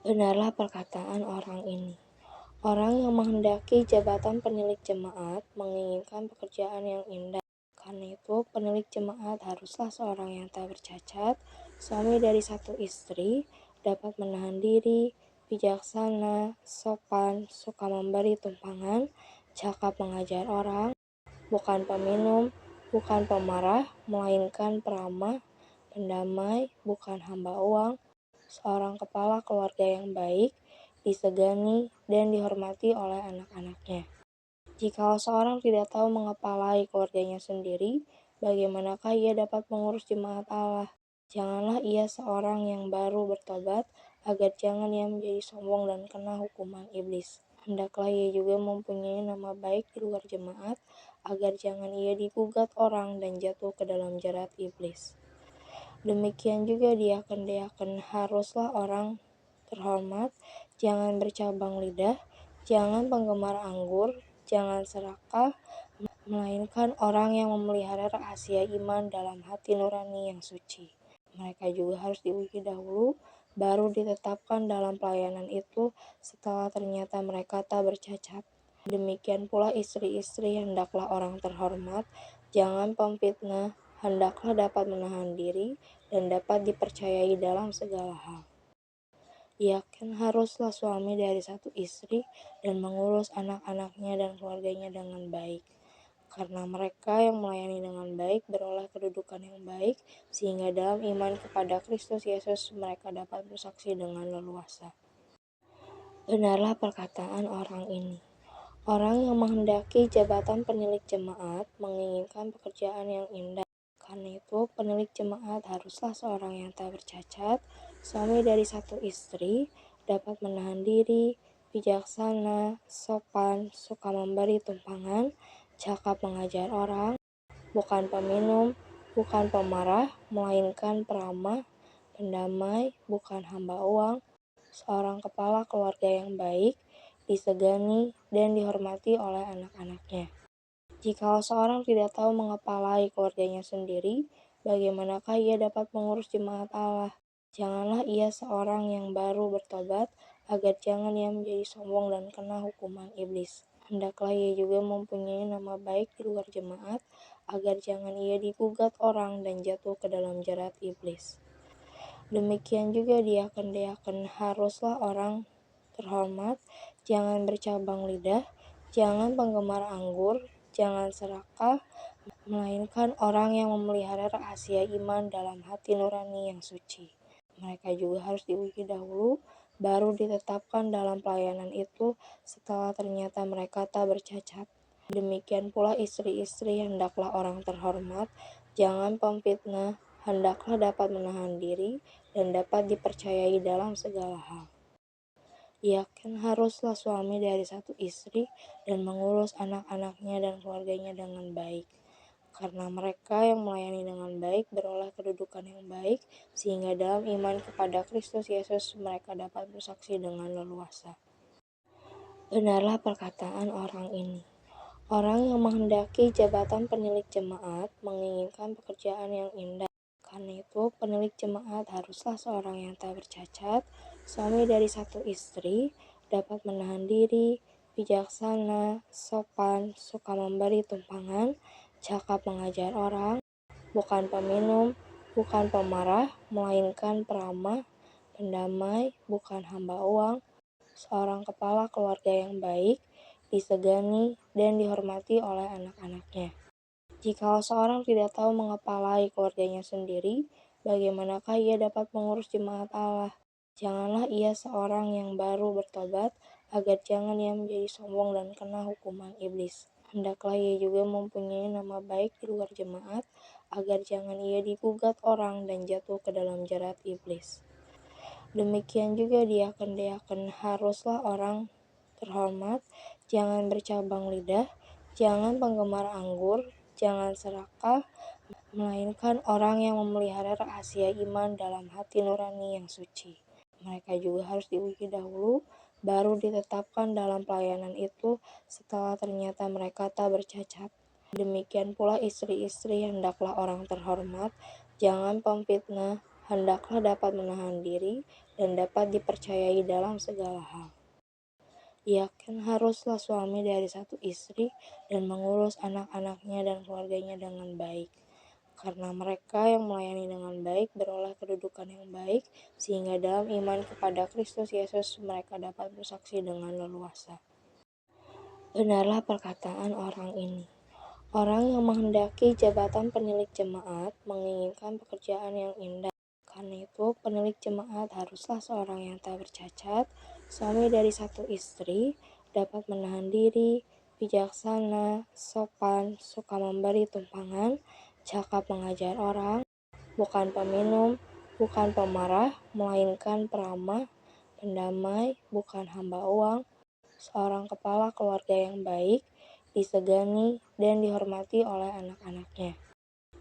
Benarlah perkataan orang ini. Orang yang menghendaki jabatan penilik jemaat menginginkan pekerjaan yang indah. Karena itu, penilik jemaat haruslah seorang yang tak bercacat, suami dari satu istri, dapat menahan diri, bijaksana, sopan, suka memberi tumpangan, cakap mengajar orang, bukan peminum, bukan pemarah, melainkan peramah, pendamai, bukan hamba uang, seorang kepala keluarga yang baik, disegani dan dihormati oleh anak-anaknya. Jikalau seorang tidak tahu mengepalai keluarganya sendiri, bagaimanakah ia dapat mengurus jemaat Allah? Janganlah ia seorang yang baru bertobat, agar jangan ia menjadi sombong dan kena hukuman iblis. Hendaklah ia juga mempunyai nama baik di luar jemaat, agar jangan ia digugat orang dan jatuh ke dalam jerat iblis. Demikian juga diaken-diaken haruslah orang terhormat, jangan bercabang lidah, jangan penggemar anggur, jangan serakah, melainkan orang yang memelihara rahasia iman dalam hati nurani yang suci. Mereka juga harus diuji dahulu, baru ditetapkan dalam pelayanan itu setelah ternyata mereka tak bercacat. Demikian pula istri-istri hendaklah orang terhormat, jangan pemfitnah, hendaklah dapat menahan diri, dan dapat dipercayai dalam segala hal. Yakin haruslah suami dari satu istri dan mengurus anak-anaknya dan keluarganya dengan baik. Karena mereka yang melayani dengan baik beroleh kedudukan yang baik, sehingga dalam iman kepada Kristus Yesus mereka dapat bersaksi dengan leluasa. Benarlah perkataan orang ini. Orang yang menghendaki jabatan penilik jemaat menginginkan pekerjaan yang indah. Karena itu, penilik jemaat haruslah seorang yang tak bercacat, suami dari satu istri, dapat menahan diri, bijaksana, sopan, suka memberi tumpangan, cakap mengajar orang, bukan peminum, bukan pemarah, melainkan peramah, pendamai, bukan hamba uang, seorang kepala keluarga yang baik, disegani dan dihormati oleh anak-anaknya. Jikalau seorang tidak tahu mengepalai keluarganya sendiri, bagaimanakah ia dapat mengurus jemaat Allah? Janganlah ia seorang yang baru bertobat, agar jangan ia menjadi sombong dan kena hukuman iblis. Hendaklah ia juga mempunyai nama baik di luar jemaat, agar jangan ia digugat orang dan jatuh ke dalam jerat iblis. Demikian juga diaken-diaken haruslah orang terhormat, jangan bercabang lidah, jangan penggemar anggur, jangan serakah, melainkan orang yang memelihara rahasia iman dalam hati nurani yang suci. Mereka juga harus diuji dahulu, baru ditetapkan dalam pelayanan itu setelah ternyata mereka tak bercacat. Demikian pula istri-istri hendaklah orang terhormat, jangan pemfitnah, hendaklah dapat menahan diri, dan dapat dipercayai dalam segala hal. Yakin haruslah suami dari satu istri dan mengurus anak-anaknya dan keluarganya dengan baik. Karena mereka yang melayani dengan baik beroleh kedudukan yang baik, sehingga dalam iman kepada Kristus Yesus mereka dapat bersaksi dengan leluasa. Benarlah perkataan orang ini. Orang yang menghendaki jabatan penilik jemaat menginginkan pekerjaan yang indah. Karena itu, penilik jemaat haruslah seorang yang tak bercacat, suami dari satu istri, dapat menahan diri, bijaksana, sopan, suka memberi tumpangan, cakap mengajar orang, bukan peminum, bukan pemarah, melainkan peramah, pendamai, bukan hamba uang, seorang kepala keluarga yang baik, disegani dan dihormati oleh anak-anaknya. Jikalau seorang tidak tahu mengepalai keluarganya sendiri, bagaimanakah ia dapat mengurus jemaat Allah? Janganlah ia seorang yang baru bertobat, agar jangan ia menjadi sombong dan kena hukuman iblis. Hendaklah ia juga mempunyai nama baik di luar jemaat, agar jangan ia digugat orang dan jatuh ke dalam jerat iblis. Demikian juga diaken-diaken haruslah orang terhormat, jangan bercabang lidah, jangan penggemar anggur, jangan serakah, melainkan orang yang memelihara rahasia iman dalam hati nurani yang suci. Mereka juga harus diuji dahulu, baru ditetapkan dalam pelayanan itu setelah ternyata mereka tak bercacat. Demikian pula istri-istri hendaklah orang terhormat, jangan pemfitnah, hendaklah dapat menahan diri, dan dapat dipercayai dalam segala hal. Ia kan haruslah suami dari satu istri dan mengurus anak-anaknya dan keluarganya dengan baik. Karena mereka yang melayani dengan baik beroleh kedudukan yang baik, sehingga dalam iman kepada Kristus Yesus mereka dapat bersaksi dengan leluasa. Benarlah perkataan orang ini. Orang yang menghendaki jabatan penilik jemaat menginginkan pekerjaan yang indah. Karena itu, penilik jemaat haruslah seorang yang tak bercacat, suami dari satu istri, dapat menahan diri, bijaksana, sopan, suka memberi tumpangan, cakap mengajar orang, bukan peminum, bukan pemarah, melainkan peramah, pendamai, bukan hamba uang, seorang kepala keluarga yang baik, disegani dan dihormati oleh anak-anaknya.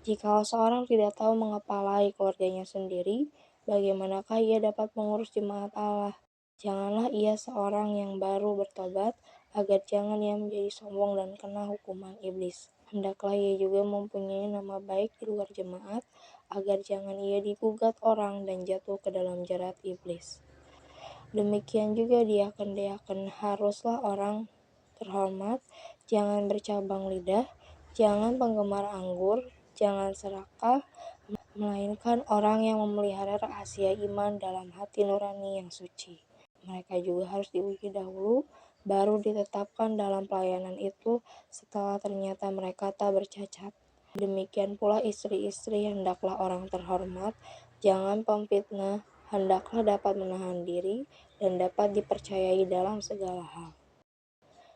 Jikalau seorang tidak tahu mengepalai keluarganya sendiri, bagaimanakah ia dapat mengurus jemaat Allah? Janganlah ia seorang yang baru bertobat, agar jangan ia menjadi sombong dan kena hukuman iblis. Hendaklah ia juga mempunyai nama baik di luar jemaat, agar jangan ia digugat orang dan jatuh ke dalam jerat iblis. Demikian juga diaken-diaken haruslah orang terhormat, jangan bercabang lidah, jangan penggemar anggur, jangan serakah, melainkan orang yang memelihara rahasia iman dalam hati nurani yang suci. Mereka juga harus diuji dahulu, baru ditetapkan dalam pelayanan itu setelah ternyata mereka tak bercacat. Demikian pula istri-istri hendaklah orang terhormat, jangan pemfitnah, hendaklah dapat menahan diri dan dapat dipercayai dalam segala hal.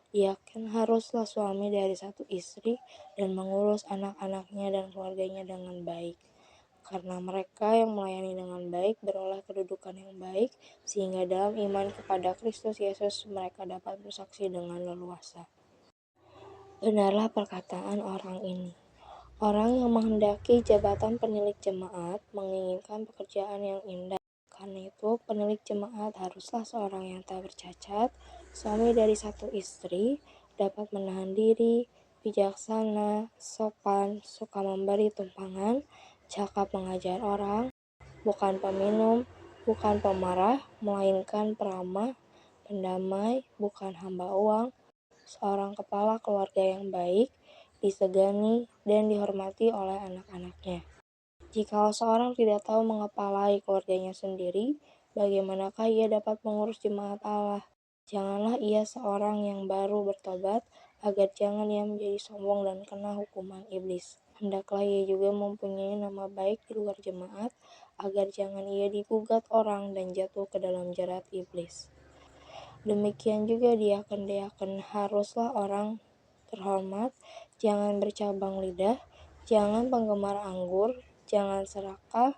Ia kan haruslah suami dari satu istri dan mengurus anak-anaknya dan keluarganya dengan baik. Karena mereka yang melayani dengan baik beroleh kedudukan yang baik, sehingga dalam iman kepada Kristus Yesus mereka dapat bersaksi dengan leluasa. Benarlah perkataan orang ini. Orang yang menghendaki jabatan penilik jemaat menginginkan pekerjaan yang indah. Karena itu, penilik jemaat haruslah seorang yang tak bercacat, suami dari satu istri, dapat menahan diri, bijaksana, sopan, suka memberi tumpangan, cakap mengajar orang, bukan peminum, bukan pemarah, melainkan peramah, pendamai, bukan hamba uang, seorang kepala keluarga yang baik, disegani dan dihormati oleh anak-anaknya. Jikalau seorang tidak tahu mengepalai keluarganya sendiri, bagaimanakah ia dapat mengurus jemaat Allah? Janganlah ia seorang yang baru bertobat, agar jangan ia menjadi sombong dan kena hukuman iblis. Hendaklah ia juga mempunyai nama baik di luar jemaat, agar jangan ia digugat orang dan jatuh ke dalam jerat iblis. Demikian juga diaken-diaken haruslah orang terhormat, jangan bercabang lidah, jangan penggemar anggur, jangan serakah,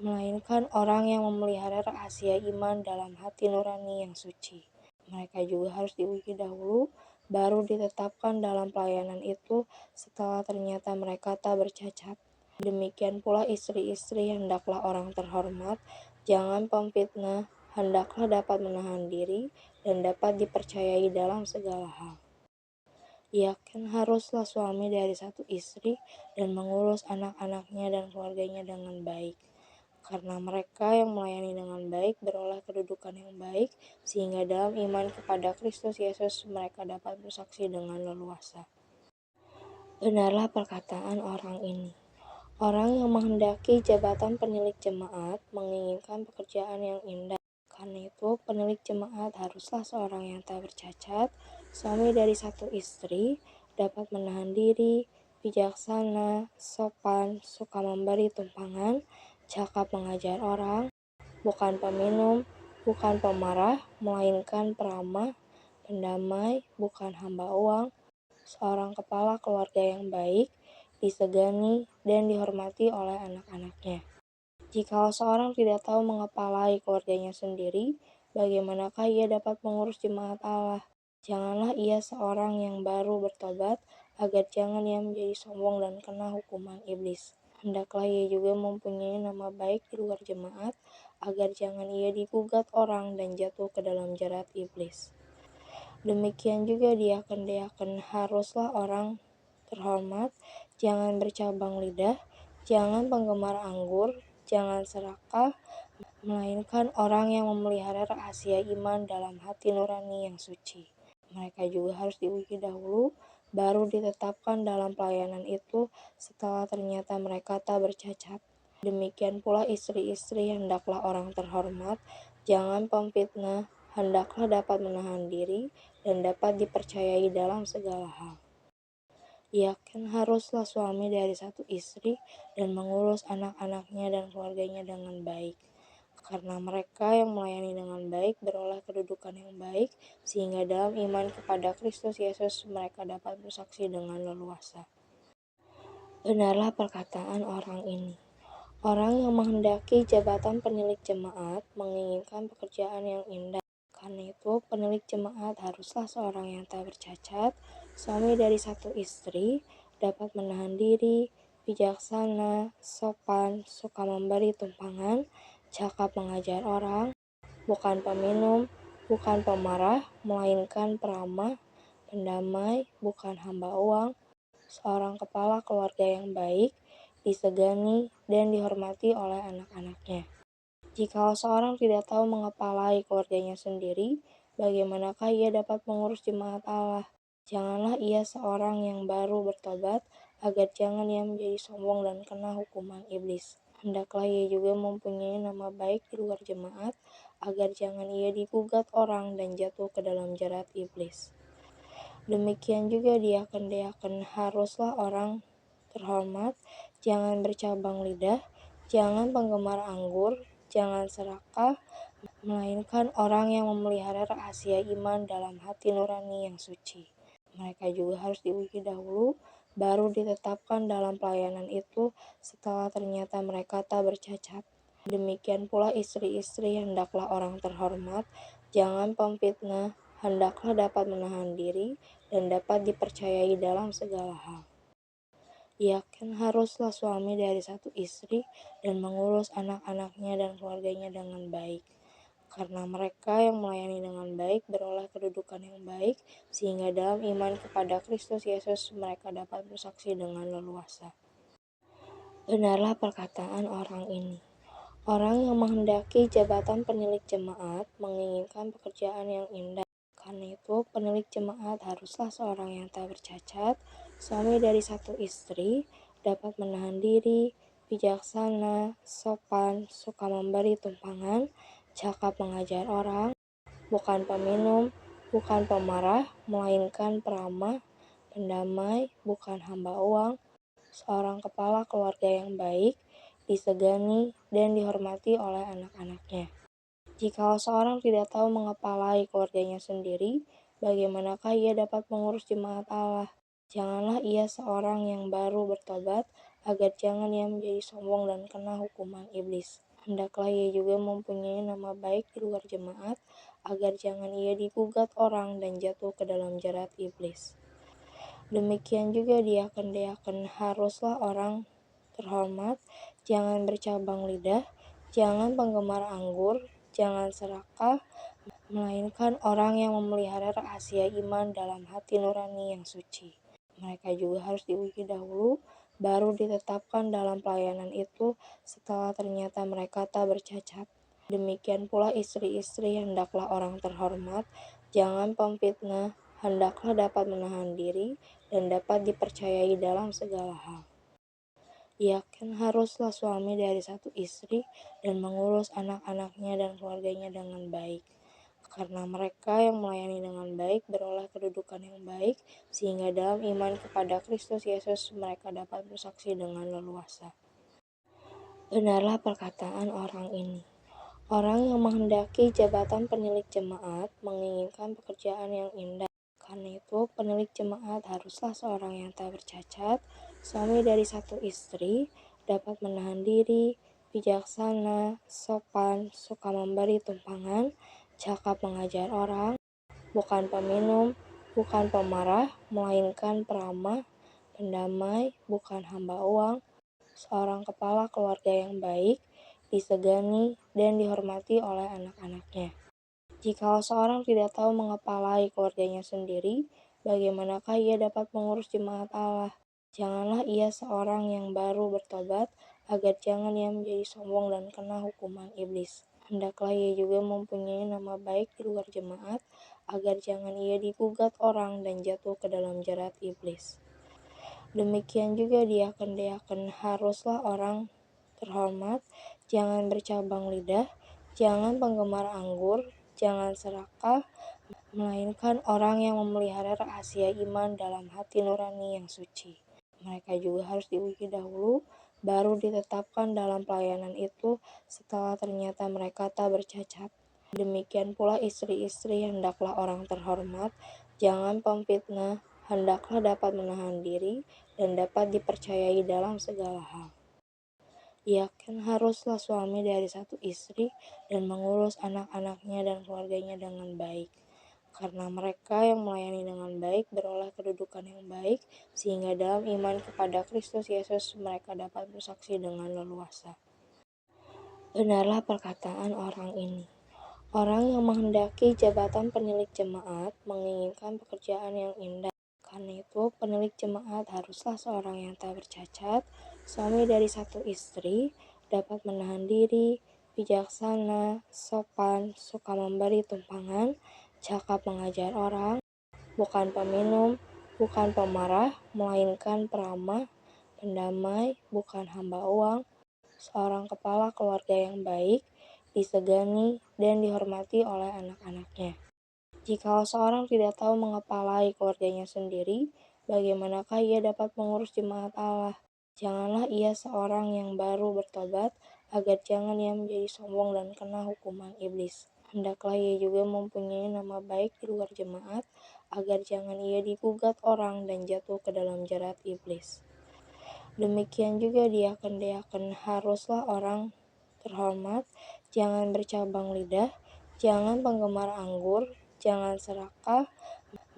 melainkan orang yang memelihara rahasia iman dalam hati nurani yang suci. Mereka juga harus diuji dahulu, baru ditetapkan dalam pelayanan itu setelah ternyata mereka tak bercacat. Demikian pula istri-istri hendaklah orang terhormat, jangan pemfitnah, hendaklah dapat menahan diri dan dapat dipercayai dalam segala hal. Ia kan haruslah suami dari satu istri dan mengurus anak-anaknya dan keluarganya dengan baik. Karena mereka yang melayani dengan baik beroleh kedudukan yang baik, sehingga dalam iman kepada Kristus Yesus mereka dapat bersaksi dengan leluasa. Benarlah perkataan orang ini. Orang yang menghendaki jabatan penilik jemaat menginginkan pekerjaan yang indah. Karena itu, penilik jemaat haruslah seorang yang tak bercacat, suami dari satu istri, dapat menahan diri, bijaksana, sopan, suka memberi tumpangan, cakap mengajar orang, bukan peminum, bukan pemarah, melainkan peramah, pendamai, bukan hamba uang, seorang kepala keluarga yang baik, disegani dan dihormati oleh anak-anaknya. Jikalau seorang tidak tahu mengepalai keluarganya sendiri, bagaimanakah ia dapat mengurus jemaat Allah? Janganlah ia seorang yang baru bertobat, agar jangan ia menjadi sombong dan kena hukuman iblis. Hendaklah ia juga mempunyai nama baik di luar jemaat, agar jangan ia digugat orang dan jatuh ke dalam jerat iblis. Demikian juga diaken-diaken haruslah orang terhormat, jangan bercabang lidah, jangan penggemar anggur, jangan serakah, melainkan orang yang memelihara rahasia iman dalam hati nurani yang suci. Mereka juga harus diuji dahulu, baru ditetapkan dalam pelayanan itu setelah ternyata mereka tak bercacat. Demikian pula istri-istri, hendaklah orang terhormat, jangan pemfitnah, hendaklah dapat menahan diri dan dapat dipercayai dalam segala hal. Ia kan haruslah suami dari satu istri dan mengurus anak-anaknya dan keluarganya dengan baik. Karena mereka yang melayani dengan baik beroleh kedudukan yang baik, sehingga dalam iman kepada Kristus Yesus mereka dapat bersaksi dengan leluasa. Benarlah perkataan orang ini. Orang yang menghendaki jabatan penilik jemaat menginginkan pekerjaan yang indah. Karena itu, penilik jemaat haruslah seorang yang tak bercacat, suami dari satu istri, dapat menahan diri, bijaksana, sopan, suka memberi tumpangan, cakap mengajar orang, bukan peminum, bukan pemarah, melainkan peramah, pendamai, bukan hamba uang, seorang kepala keluarga yang baik, disegani dan dihormati oleh anak-anaknya. Jikalau seorang tidak tahu mengepalai keluarganya sendiri, bagaimanakah ia dapat mengurus jemaat Allah? Janganlah ia seorang yang baru bertobat, agar jangan ia menjadi sombong dan kena hukuman iblis. Hendaklah ia juga mempunyai nama baik di luar jemaat, agar jangan ia digugat orang dan jatuh ke dalam jerat iblis. Demikian juga diaken-diaken haruslah orang terhormat, jangan bercabang lidah, jangan penggemar anggur, jangan serakah, melainkan orang yang memelihara rahasia iman dalam hati nurani yang suci. Mereka juga harus diuji dahulu, baru ditetapkan dalam pelayanan itu setelah ternyata mereka tak bercacat. Demikian pula istri-istri, hendaklah orang terhormat, jangan pemfitnah, hendaklah dapat menahan diri dan dapat dipercayai dalam segala hal. Ia kan haruslah suami dari satu istri dan mengurus anak-anaknya dan keluarganya dengan baik. Karena mereka yang melayani dengan baik beroleh kedudukan yang baik, sehingga dalam iman kepada Kristus Yesus mereka dapat bersaksi dengan leluasa. Benarlah perkataan orang ini. Orang yang menghendaki jabatan penilik jemaat menginginkan pekerjaan yang indah. Karena itu, penilik jemaat haruslah seorang yang tak bercacat, suami dari satu istri, dapat menahan diri, bijaksana, sopan, suka memberi tumpangan, cakap mengajar orang, bukan peminum, bukan pemarah, melainkan peramah, pendamai, bukan hamba uang, seorang kepala keluarga yang baik, disegani dan dihormati oleh anak-anaknya. Jikalau seorang tidak tahu mengepalai keluarganya sendiri, bagaimanakah ia dapat mengurus jemaat Allah? Janganlah ia seorang yang baru bertobat, agar jangan ia menjadi sombong dan kena hukuman iblis. Hendaklah ia juga mempunyai nama baik di luar jemaat, agar jangan ia digugat orang dan jatuh ke dalam jerat iblis. Demikian juga diaken-diaken haruslah orang terhormat, jangan bercabang lidah, jangan penggemar anggur, jangan serakah, melainkan orang yang memelihara rahasia iman dalam hati nurani yang suci. Mereka juga harus diuji dahulu, baru ditetapkan dalam pelayanan itu setelah ternyata mereka tak bercacat. Demikian pula istri-istri, hendaklah orang terhormat, jangan pemfitnah, hendaklah dapat menahan diri dan dapat dipercayai dalam segala hal. Ia kan haruslah suami dari satu istri dan mengurus anak-anaknya dan keluarganya dengan baik. Karena mereka yang melayani dengan baik beroleh kedudukan yang baik, sehingga dalam iman kepada Kristus Yesus mereka dapat bersaksi dengan leluasa. Benarlah perkataan orang ini. Orang yang menghendaki jabatan penilik jemaat menginginkan pekerjaan yang indah. Karena itu, penilik jemaat haruslah seorang yang tak bercacat, suami dari satu istri, dapat menahan diri, bijaksana, sopan, suka memberi tumpangan, cakap mengajar orang, bukan peminum, bukan pemarah, melainkan peramah, pendamai, bukan hamba uang, seorang kepala keluarga yang baik, disegani dan dihormati oleh anak-anaknya. Jikalau seorang tidak tahu mengepalai keluarganya sendiri, bagaimanakah ia dapat mengurus jemaat Allah? Janganlah ia seorang yang baru bertobat, agar jangan ia menjadi sombong dan kena hukuman iblis. Hendaklah ia juga mempunyai nama baik di luar jemaat, agar jangan ia digugat orang dan jatuh ke dalam jerat iblis. Demikian juga diaken-diaken haruslah orang terhormat, jangan bercabang lidah, jangan penggemar anggur, jangan serakah, melainkan orang yang memelihara rahasia iman dalam hati nurani yang suci. Mereka juga harus diuji dahulu, baru ditetapkan dalam pelayanan itu setelah ternyata mereka tak bercacat. Demikian pula istri-istri hendaklah orang terhormat, jangan pemfitnah, hendaklah dapat menahan diri dan dapat dipercayai dalam segala hal. Yakin haruslah suami dari satu istri dan mengurus anak-anaknya dan keluarganya dengan baik. Karena mereka yang melayani dengan baik beroleh kedudukan yang baik, sehingga dalam iman kepada Kristus Yesus mereka dapat bersaksi dengan leluasa. Benarlah perkataan orang ini. Orang yang menghendaki jabatan penilik jemaat menginginkan pekerjaan yang indah. Karena itu, penilik jemaat haruslah seorang yang tak bercacat, suami dari satu istri, dapat menahan diri, bijaksana, sopan, suka memberi tumpangan, cakap mengajar orang, bukan peminum, bukan pemarah, melainkan peramah, pendamai, bukan hamba uang, seorang kepala keluarga yang baik, disegani dan dihormati oleh anak-anaknya. Jikalau seorang tidak tahu mengepalai keluarganya sendiri, bagaimanakah ia dapat mengurus jemaat Allah? Janganlah ia seorang yang baru bertobat, agar jangan ia menjadi sombong dan kena hukuman iblis. Hendaklah ia juga mempunyai nama baik di luar jemaat, agar jangan ia digugat orang dan jatuh ke dalam jerat iblis. Demikian juga diaken-diaken haruslah orang terhormat, jangan bercabang lidah, jangan penggemar anggur, jangan serakah,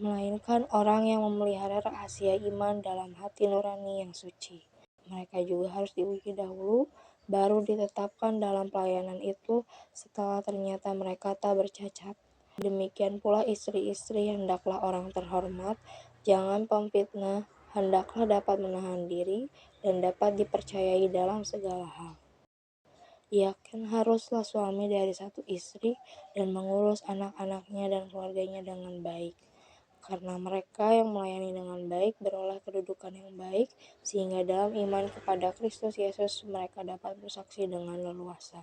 melainkan orang yang memelihara rahasia iman dalam hati nurani yang suci. Mereka juga harus diuji dahulu, baru ditetapkan dalam pelayanan itu setelah ternyata mereka tak bercacat. Demikian pula istri-istri hendaklah orang terhormat, jangan pemfitnah, hendaklah dapat menahan diri dan dapat dipercayai dalam segala hal. Yakin haruslah suami dari satu istri dan mengurus anak-anaknya dan keluarganya dengan baik. Karena mereka yang melayani dengan baik beroleh kedudukan yang baik, sehingga dalam iman kepada Kristus Yesus mereka dapat bersaksi dengan leluasa.